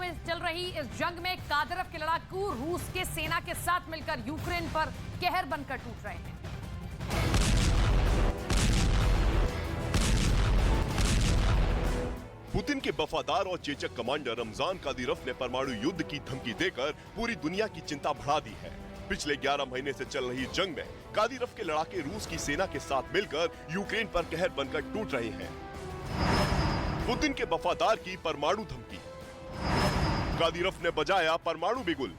में चल रही इस जंग में कादिरोव के लड़ाकू रूस के सेना के साथ मिलकर यूक्रेन पर कहर बनकर टूट रहे हैं। पुतिन के वफादार और चेचक कमांडर रमजान कादिरोव ने परमाणु युद्ध की धमकी देकर पूरी दुनिया की चिंता बढ़ा दी है। पिछले 11 महीने से चल रही जंग में कादिरोव के लड़ाके रूस की सेना के साथ मिलकर यूक्रेन पर कहर बनकर टूट रहे हैं। पुतिन के वफादार की परमाणु धमकी, कादिरोव ने बजाया परमाणु बिगुल।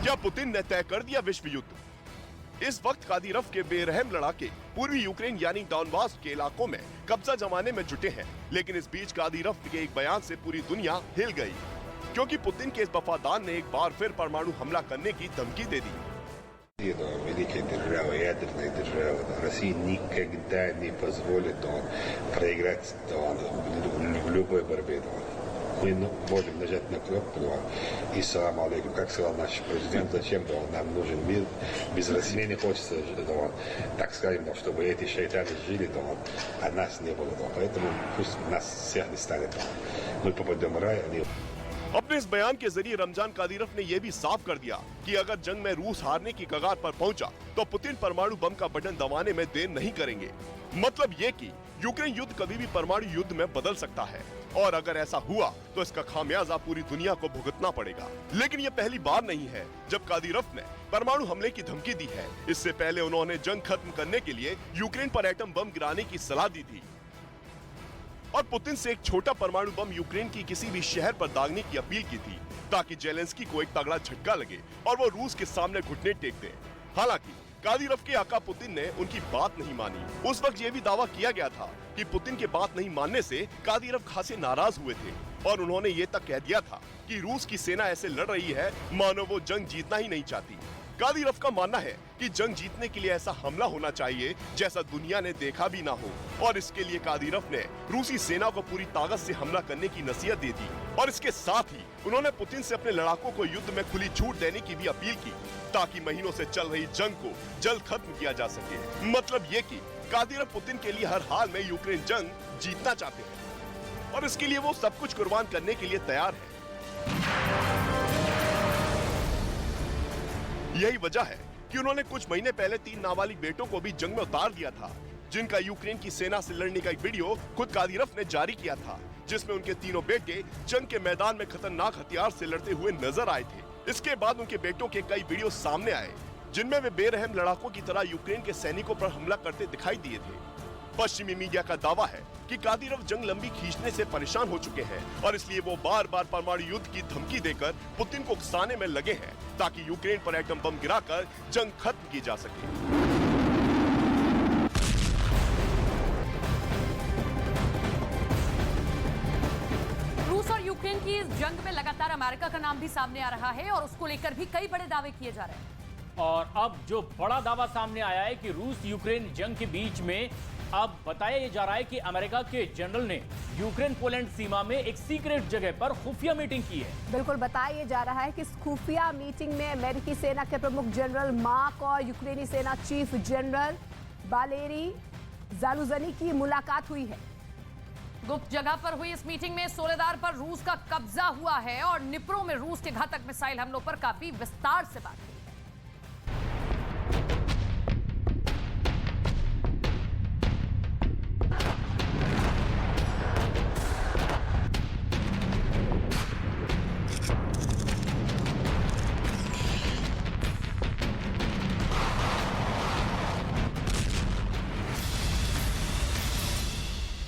क्या पुतिन ने तय कर दिया विश्व युद्ध? इस वक्त कादिरोव के बेरहम लड़ाके पूर्वी यूक्रेन यानी डॉनबास के इलाकों में कब्जा जमाने में जुटे हैं, लेकिन इस बीच कादिरोव के एक बयान से पूरी दुनिया हिल गई, क्योंकि पुतिन के इस वफादार ने एक बार फिर परमाणु हमला करने की धमकी दे दी। Великая держава, ядерная держава, Россия никогда не позволит проиграть в любой борьбе. Мы можем нажать на кнопку и салам алейкум, как сказал наш президент, зачем нам нужен мир без России. Мне не хочется, так скажем, чтобы эти шайтаны жили, а нас не было. Поэтому пусть нас всех не станет. Мы попадем в рай, они... अपने इस बयान के जरिए रमजान कादिरोव ने यह भी साफ कर दिया कि अगर जंग में रूस हारने की कगार पर पहुंचा तो पुतिन परमाणु बम का बटन दबाने में देर नहीं करेंगे। मतलब ये कि यूक्रेन युद्ध कभी भी परमाणु युद्ध में बदल सकता है, और अगर ऐसा हुआ तो इसका खामियाजा पूरी दुनिया को भुगतना पड़ेगा। लेकिन ये पहली बार नहीं है जब कादिरोव ने परमाणु हमले की धमकी दी है। इससे पहले उन्होंने जंग खत्म करने के लिए यूक्रेन पर एटम बम गिराने की सलाह दी थी और पुतिन से एक छोटा परमाणु बम यूक्रेन की किसी भी शहर पर दागने की अपील की थी, ताकि जेलेंस्की को एक तगड़ा झटका लगे और वो रूस के सामने घुटने टेक दें। हालांकि कादिरोव के आका पुतिन ने उनकी बात नहीं मानी। उस वक्त ये भी दावा किया गया था कि पुतिन के बात नहीं मानने से कादिरोव खासे नाराज हुए थे और उन्होंने ये तक कह दिया था कि रूस की सेना ऐसे लड़ रही है मानो वो जंग जीतना ही नहीं चाहती। कादिरोव का मानना है कि जंग जीतने के लिए ऐसा हमला होना चाहिए जैसा दुनिया ने देखा भी ना हो, और इसके लिए कादिरोव ने रूसी सेना को पूरी ताकत से हमला करने की नसीहत दे दी। और इसके साथ ही उन्होंने पुतिन से अपने लड़ाकों को युद्ध में खुली छूट देने की भी अपील की, ताकि महीनों से चल रही जंग को जल्द खत्म किया जा सके। मतलब ये कि कादिरोव पुतिन के लिए हर हाल में यूक्रेन जंग जीतना चाहते हैं और इसके लिए वो सब कुछ कुर्बान करने के लिए तैयार है। यही वजह है कि उन्होंने कुछ महीने पहले 3 नाबालिग बेटों को भी जंग में उतार दिया था, जिनका यूक्रेन की सेना से लड़ने का एक वीडियो खुद कादिरोव ने जारी किया था, जिसमें उनके तीनों बेटे जंग के मैदान में खतरनाक हथियार से लड़ते हुए नजर आए थे। इसके बाद उनके बेटों के कई वीडियो सामने आए, जिनमें वे बेरहम लड़ाकों की तरह यूक्रेन के सैनिकों पर हमला करते दिखाई दिए थे। पश्चिमी मीडिया का दावा है कि कादिरोव जंग लंबी खींचने से परेशान हो चुके हैं और इसलिए वो बार बार परमाणु युद्ध की धमकी देकर पुतिन को उकसाने में लगे हैं, ताकि यूक्रेन पर एटम बम गिराकर जंग खत्म की जा सके। रूस और यूक्रेन की इस जंग में लगातार अमेरिका का नाम भी सामने आ रहा है और उसको लेकर भी कई बड़े दावे किए जा रहे हैं। और अब जो बड़ा दावा सामने आया है कि रूस यूक्रेन जंग के बीच में अब बताया जा रहा है कि अमेरिका के जनरल ने यूक्रेन पोलैंड सीमा में एक सीक्रेट जगह पर खुफिया मीटिंग की है। बिल्कुल बताया जा रहा है कि इस खुफिया मीटिंग में अमेरिकी सेना के प्रमुख जनरल मार्क और यूक्रेनी सेना चीफ जनरल वालेरी जालुजनी की मुलाकात हुई है। गुप्त जगह पर हुई इस मीटिंग में सोलेदार पर रूस का कब्जा हुआ है और निप्रो में रूस के घातक मिसाइल हमलों पर काफी विस्तार से बात हुई।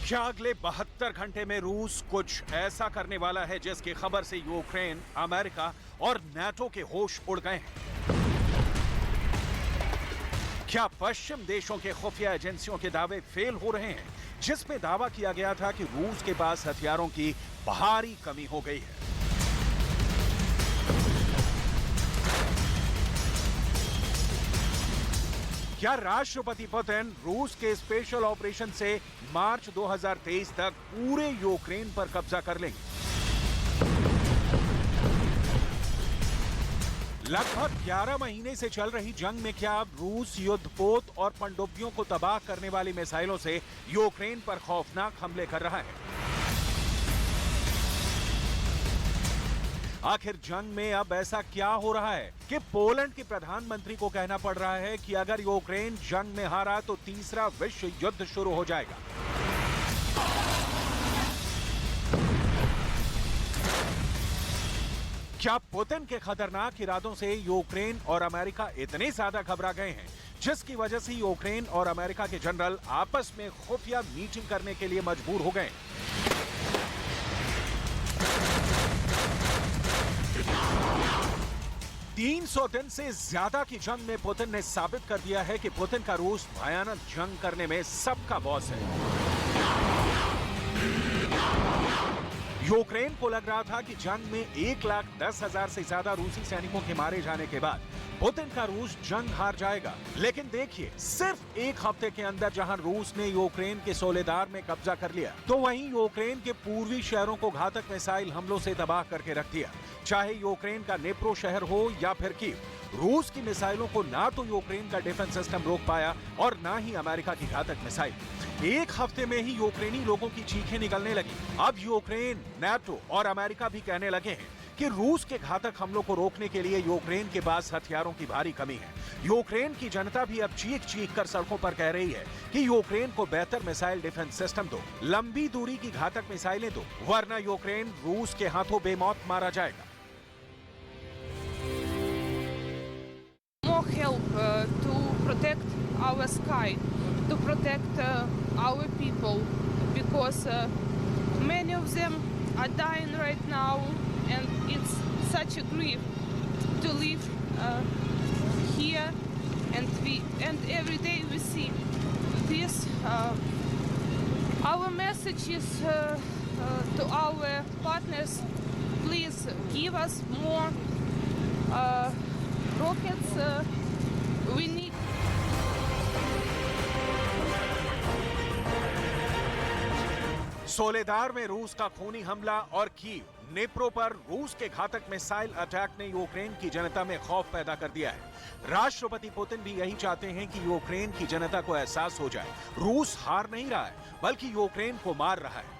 क्या अगले 72 घंटे में रूस कुछ ऐसा करने वाला है जिसकी खबर से यूक्रेन, अमेरिका और नाटो के होश उड़ गए हैं? क्या पश्चिम देशों के खुफिया एजेंसियों के दावे फेल हो रहे हैं, जिसमें दावा किया गया था कि रूस के पास हथियारों की भारी कमी हो गई है? क्या राष्ट्रपति पुतिन रूस के स्पेशल ऑपरेशन से मार्च 2023 तक पूरे यूक्रेन पर कब्जा कर लेंगे? लगभग 11 महीने से चल रही जंग में क्या अब रूस युद्धपोत और पनडुब्बियों को तबाह करने वाली मिसाइलों से यूक्रेन पर खौफनाक हमले कर रहा है? आखिर जंग में अब ऐसा क्या हो रहा है कि पोलैंड के प्रधानमंत्री को कहना पड़ रहा है कि अगर यूक्रेन जंग में हारा तो तीसरा विश्व युद्ध शुरू हो जाएगा। क्या पुतिन के खतरनाक इरादों से यूक्रेन और अमेरिका इतने ज्यादा घबरा गए हैं जिसकी वजह से यूक्रेन और अमेरिका के जनरल आपस में खुफिया मीटिंग करने के लिए मजबूर हो गए? 300 दिन से ज्यादा की जंग में पुतिन ने साबित कर दिया है कि पुतिन का रूस भयानक जंग करने में सबका बॉस है। यूक्रेन को लग रहा था कि जंग में 1,10,000 से ज्यादा रूसी सैनिकों के मारे जाने के बाद पुतिन का रूस जंग हार जाएगा, लेकिन देखिए सिर्फ एक हफ्ते के अंदर जहां रूस ने यूक्रेन के सोलेदार में कब्जा कर लिया, तो वहीं यूक्रेन के पूर्वी शहरों को घातक मिसाइल हमलों से तबाह करके रख दिया। चाहे यूक्रेन का नेप्रो शहर हो या फिर कीव, रूस की मिसाइलों को ना तो यूक्रेन का डिफेंस सिस्टम रोक पाया और ना ही अमेरिका की घातक मिसाइल। एक हफ्ते में ही यूक्रेनी लोगों की चीखें निकलने लगी। अब यूक्रेन, नाटो और अमेरिका भी कहने लगे हैं कि रूस के घातक हमलों को रोकने के लिए यूक्रेन के पास हथियारों की भारी कमी है। यूक्रेन की जनता भी अब चीख कर सड़कों पर कह रही है कि यूक्रेन को बेहतर मिसाइल डिफेंस सिस्टम दो, लंबी दूरी की घातक मिसाइलें दो, वरना यूक्रेन रूस के हाथों बेमौत मारा जाएगा। More help to protect our sky, to protect our people, because many of them are dying right now, and it's such a grief to live here, and every day we see this. Our message is to our partners: please give us more rockets. We need. Soledar में रूस का खूनी हमला और Kyiv, नेप्रो पर रूस के घातक मिसाइल अटैक ने यूक्रेन की जनता में खौफ पैदा कर दिया है। राष्ट्रपति पुतिन भी यही चाहते हैं कि यूक्रेन की जनता को एहसास हो जाए, रूस हार नहीं रहा है बल्कि यूक्रेन को मार रहा है।